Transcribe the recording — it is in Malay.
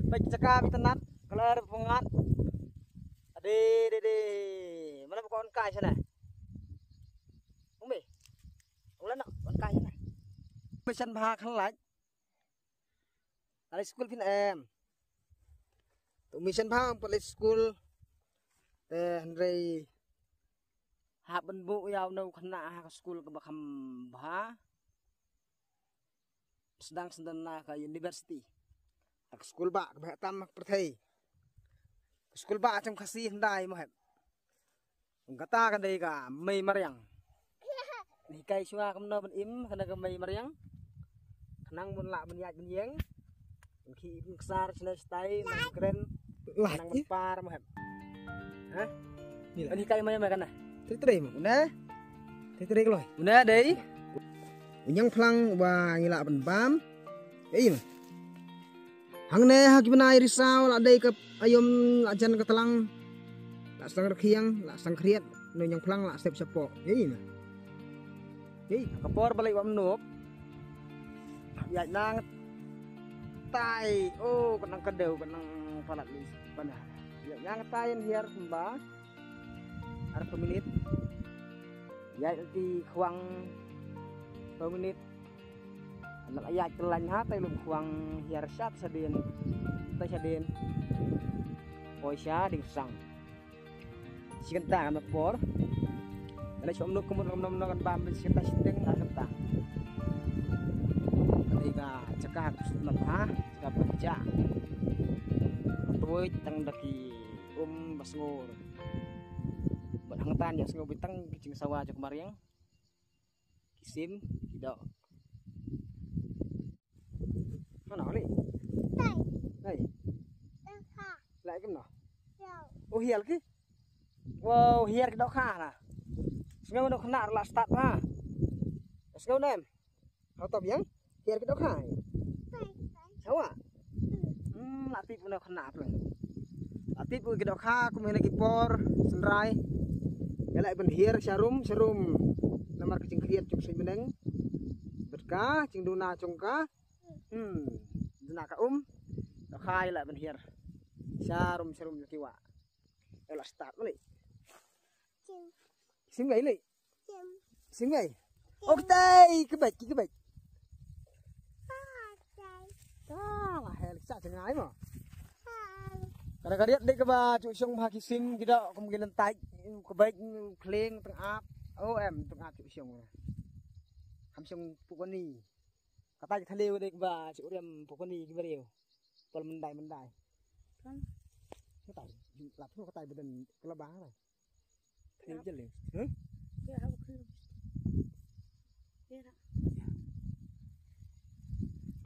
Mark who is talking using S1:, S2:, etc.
S1: Baik cakap tenat kalau ada pengat. Ade. Mana bukan kai sana? Umi. Ulan nak bukan kai sana. Pesan bahak halaj. Dari school pin em. Tu mission bahang pada school. Henry. Hak benbuk yau nau kena ke school ke bakam bah. Sedang ke university. Ke school bak ke tam perthai. School bak macam kasih hendai mohep. Kata kan dari ka mei mariang. Ni kai sunga kam no ben im kana ka mei mariang. Kenang mun lak ben yat ben yeng. Ki kesar sele stai nang keren. Nang par mohep. Hah? Ni kai mei kana. Tri mo na. Tri kloi. Una dei. Unyang plang wa ngila ben bam. Ei mah. Hang ne ha gimana risau la dei ke ayom la jan ke telang. La sang rekiang, la sang kriat, no nyang plang la step sepo. Ei mah. Ei kapor balik wa menop. Ya nang tai. Oh, kenang kedeu kenang palat lis. Panah. Ya yang tayen hiar sembah. Ada peminit. Ya nanti kuang peminit. Anak ayat telan hati lu kuang hiar sat sadin. Tai sadin. Poisya dingsang. Si kentang kan por. Ada cuma menuk kemudian kan bam si kentang sideng kentang. Ketika cekak lemah, cekak baca. Tuh tang daki basngur. Hangtan ya sengo bitang kicing sawah cok mariang kisim tidak mana oli hai lại cái nào oh hiar ki wow hiar cái đó kha là sengo nó khana là start ha sengo nem hao tập yang hiar cái đó kha sao à lại tiếp nó khana rồi lại tiếp cái đó kha cũng hay là cái por senrai lại bên hiar serum namar kecing kriat cuk sen beneng berkah cing duna congka duna ka khai lại bên hiar serum kiwa ela start mali sim gay li sim gay okay cái bạch lah hel sa cengai mo kadang-kadang dek ke ba cuk song ba kisim kita kemungkinan tai kebaik kling tengap em tengap cuk song ham song pukoni kata thale dek ba cuk rem pukoni gimana pol mendai kan kata lap tu kata beden kelabang lah thale je le